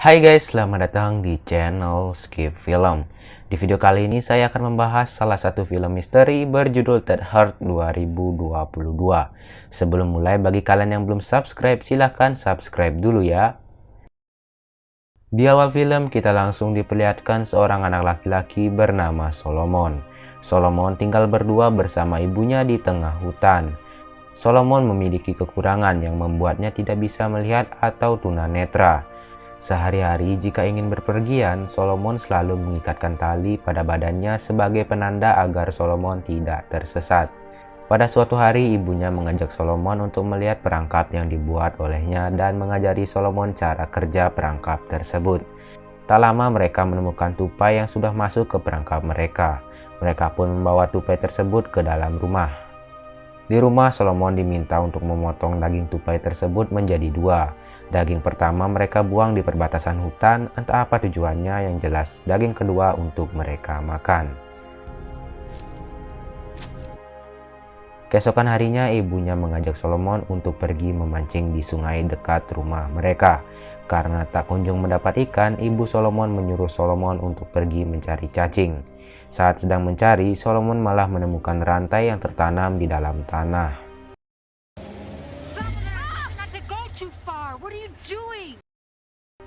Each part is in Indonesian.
Hai guys, selamat datang di channel Skip Film. Di video kali ini saya akan membahas salah satu film misteri berjudul Ted Heart 2022. Sebelum mulai, bagi kalian yang belum subscribe, silahkan subscribe dulu ya. Di awal film kita langsung diperlihatkan seorang anak laki-laki bernama Solomon. Solomon tinggal berdua bersama ibunya di tengah hutan. Solomon memiliki kekurangan yang membuatnya tidak bisa melihat atau tunanetra. Sehari-hari jika ingin berpergian, Solomon selalu mengikatkan tali pada badannya sebagai penanda agar Solomon tidak tersesat. Pada suatu hari ibunya mengajak Solomon untuk melihat perangkap yang dibuat olehnya dan mengajari Solomon cara kerja perangkap tersebut. Tak lama mereka menemukan tupai yang sudah masuk ke perangkap mereka. Mereka pun membawa tupai tersebut ke dalam rumah. Di rumah, Solomon diminta untuk memotong daging tupai tersebut menjadi dua. Daging pertama mereka buang di perbatasan hutan, entah apa tujuannya, yang jelas daging kedua untuk mereka makan. Keesokan harinya ibunya mengajak Solomon untuk pergi memancing di sungai dekat rumah mereka. Karena tak kunjung mendapat ikan, ibu Solomon menyuruh Solomon untuk pergi mencari cacing. Saat sedang mencari, Solomon malah menemukan rantai yang tertanam di dalam tanah.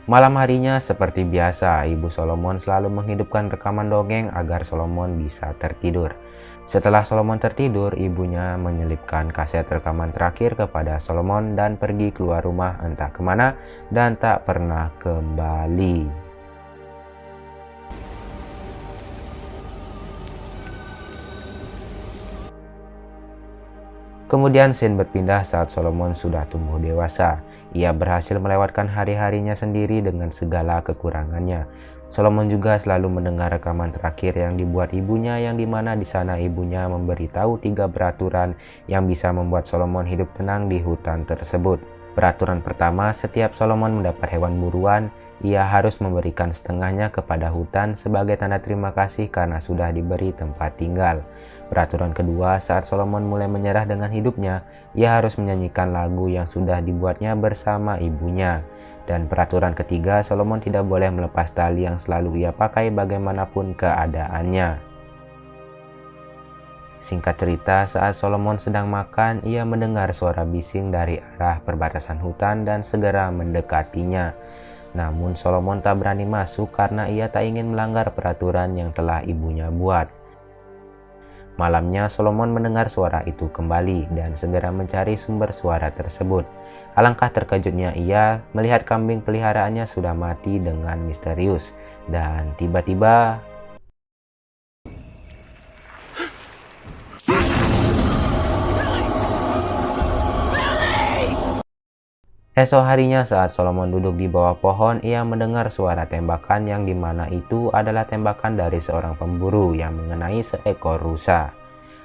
Malam harinya seperti biasa, ibu Solomon selalu menghidupkan rekaman dongeng agar Solomon bisa tertidur. Setelah Solomon tertidur, ibunya menyelipkan kaset rekaman terakhir kepada Solomon dan pergi keluar rumah entah kemana dan tak pernah kembali. Kemudian scene berpindah saat Solomon sudah tumbuh dewasa. Ia berhasil melewatkan hari-harinya sendiri dengan segala kekurangannya. Solomon juga selalu mendengar rekaman terakhir yang dibuat ibunya, yang dimana di sana ibunya memberitahu 3 peraturan yang bisa membuat Solomon hidup tenang di hutan tersebut. Peraturan pertama, setiap Solomon mendapat hewan buruan, ia harus memberikan setengahnya kepada hutan sebagai tanda terima kasih karena sudah diberi tempat tinggal. Peraturan kedua, saat Solomon mulai menyerah dengan hidupnya, ia harus menyanyikan lagu yang sudah dibuatnya bersama ibunya. Dan peraturan ketiga, Solomon tidak boleh melepas tali yang selalu ia pakai bagaimanapun keadaannya. Singkat cerita, saat Solomon sedang makan, ia mendengar suara bising dari arah perbatasan hutan dan segera mendekatinya. Namun Solomon tak berani masuk karena ia tak ingin melanggar peraturan yang telah ibunya buat. Malamnya Solomon mendengar suara itu kembali dan segera mencari sumber suara tersebut. Alangkah terkejutnya ia melihat kambing peliharaannya sudah mati dengan misterius. Dan tiba-tiba esok harinya saat Solomon duduk di bawah pohon, ia mendengar suara tembakan yang dimana itu adalah tembakan dari seorang pemburu yang mengenai seekor rusa.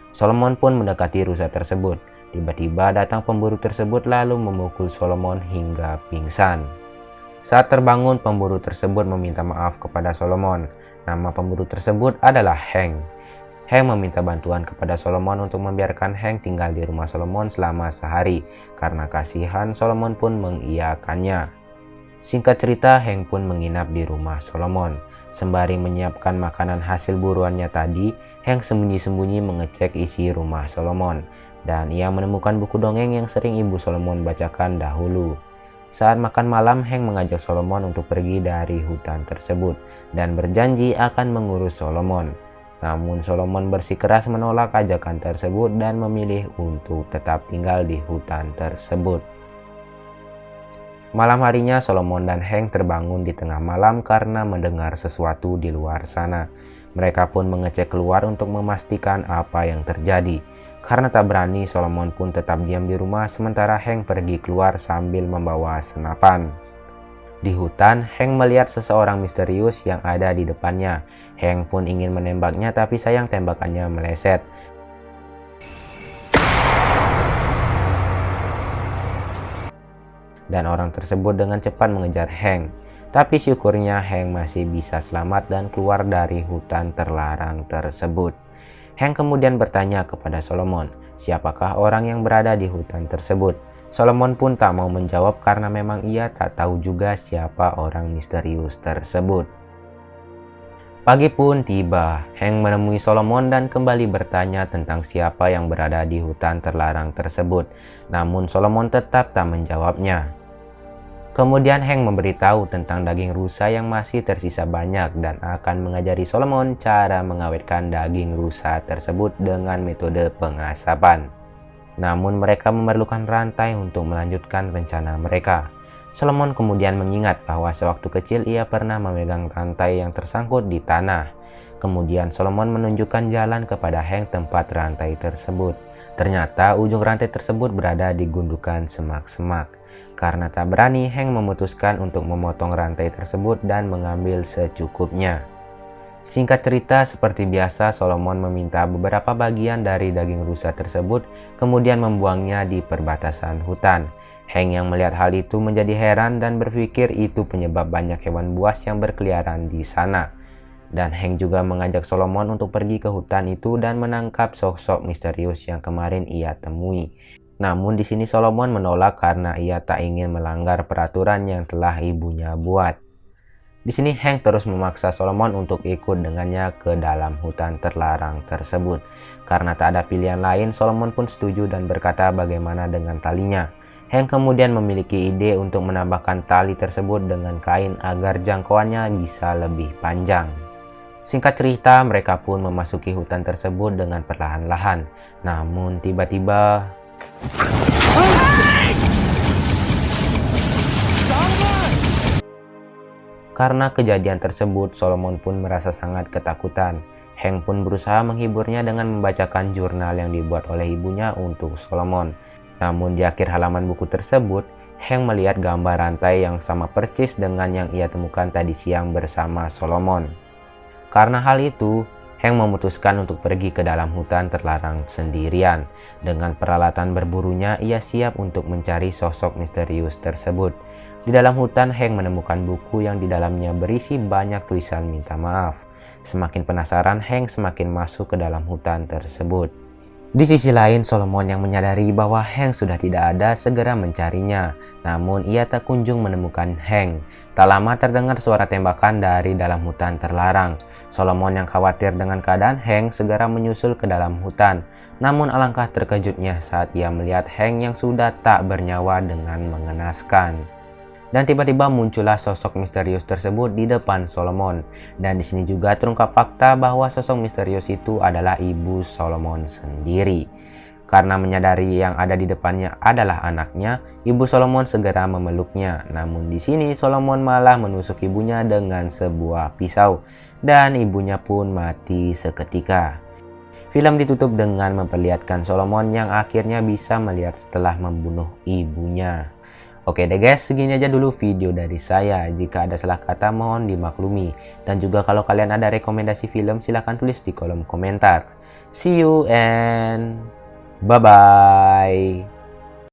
Solomon pun mendekati rusa tersebut. Tiba-tiba datang pemburu tersebut lalu memukul Solomon hingga pingsan. Saat terbangun, pemburu tersebut meminta maaf kepada Solomon. Nama pemburu tersebut adalah Hank. Hank meminta bantuan kepada Solomon untuk membiarkan Hank tinggal di rumah Solomon selama sehari. Karena kasihan, Solomon pun mengiyakannya. Singkat cerita, Hank pun menginap di rumah Solomon. Sembari menyiapkan makanan hasil buruannya tadi, Hank sembunyi-sembunyi mengecek isi rumah Solomon. Dan ia menemukan buku dongeng yang sering ibu Solomon bacakan dahulu. Saat makan malam, Hank mengajak Solomon untuk pergi dari hutan tersebut dan berjanji akan mengurus Solomon. Namun Solomon bersikeras menolak ajakan tersebut dan memilih untuk tetap tinggal di hutan tersebut. Malam harinya Solomon dan Hank terbangun di tengah malam karena mendengar sesuatu di luar sana. Mereka pun mengecek keluar untuk memastikan apa yang terjadi. Karena tak berani, Solomon pun tetap diam di rumah sementara Hank pergi keluar sambil membawa senapan. Di hutan, Hank melihat seseorang misterius yang ada di depannya. Hank pun ingin menembaknya tapi sayang tembakannya meleset. Dan orang tersebut dengan cepat mengejar Hank. Tapi syukurnya Hank masih bisa selamat dan keluar dari hutan terlarang tersebut. Hank kemudian bertanya kepada Solomon, siapakah orang yang berada di hutan tersebut? Solomon pun tak mau menjawab karena memang ia tak tahu juga siapa orang misterius tersebut. Pagi pun tiba, Hank menemui Solomon dan kembali bertanya tentang siapa yang berada di hutan terlarang tersebut. Namun Solomon tetap tak menjawabnya. Kemudian Hank memberitahu tentang daging rusa yang masih tersisa banyak dan akan mengajari Solomon cara mengawetkan daging rusa tersebut dengan metode pengasapan. Namun mereka memerlukan rantai untuk melanjutkan rencana mereka. Solomon kemudian mengingat bahwa sewaktu kecil ia pernah memegang rantai yang tersangkut di tanah. Kemudian Solomon menunjukkan jalan kepada Hank tempat rantai tersebut. Ternyata ujung rantai tersebut berada di gundukan semak-semak. Karena tak berani, Hank memutuskan untuk memotong rantai tersebut dan mengambil secukupnya. Singkat cerita, seperti biasa Solomon meminta beberapa bagian dari daging rusa tersebut, kemudian membuangnya di perbatasan hutan. Hank yang melihat hal itu menjadi heran dan berpikir itu penyebab banyak hewan buas yang berkeliaran di sana. Dan Hank juga mengajak Solomon untuk pergi ke hutan itu dan menangkap sosok misterius yang kemarin ia temui. Namun di sini Solomon menolak karena ia tak ingin melanggar peraturan yang telah ibunya buat. Di sini Hank terus memaksa Solomon untuk ikut dengannya ke dalam hutan terlarang tersebut. Karena tak ada pilihan lain, Solomon pun setuju dan berkata bagaimana dengan talinya. Hank kemudian memiliki ide untuk menambahkan tali tersebut dengan kain agar jangkauannya bisa lebih panjang. Singkat cerita, mereka pun memasuki hutan tersebut dengan perlahan-lahan. Namun tiba-tiba karena kejadian tersebut, Solomon pun merasa sangat ketakutan. Hank pun berusaha menghiburnya dengan membacakan jurnal yang dibuat oleh ibunya untuk Solomon. Namun di akhir halaman buku tersebut, Hank melihat gambar rantai yang sama persis dengan yang ia temukan tadi siang bersama Solomon. Karena hal itu, Hank memutuskan untuk pergi ke dalam hutan terlarang sendirian. Dengan peralatan berburunya, ia siap untuk mencari sosok misterius tersebut. Di dalam hutan, Hank menemukan buku yang di dalamnya berisi banyak tulisan minta maaf. Semakin penasaran, Hank semakin masuk ke dalam hutan tersebut. Di sisi lain, Solomon yang menyadari bahwa Hank sudah tidak ada segera mencarinya. Namun ia tak kunjung menemukan Hank. Tak lama terdengar suara tembakan dari dalam hutan terlarang. Solomon yang khawatir dengan keadaan Hank segera menyusul ke dalam hutan. Namun alangkah terkejutnya saat ia melihat Hank yang sudah tak bernyawa dengan mengenaskan. Dan tiba-tiba muncullah sosok misterius tersebut di depan Solomon. Dan di sini juga terungkap fakta bahwa sosok misterius itu adalah ibu Solomon sendiri. Karena menyadari yang ada di depannya adalah anaknya, ibu Solomon segera memeluknya. Namun di sini Solomon malah menusuk ibunya dengan sebuah pisau. Dan ibunya pun mati seketika. Film ditutup dengan memperlihatkan Solomon yang akhirnya bisa melihat setelah membunuh ibunya. Oke deh guys, segini aja dulu video dari saya. Jika ada salah kata mohon dimaklumi. Dan juga kalau kalian ada rekomendasi film silahkan tulis di kolom komentar. See you and bye-bye.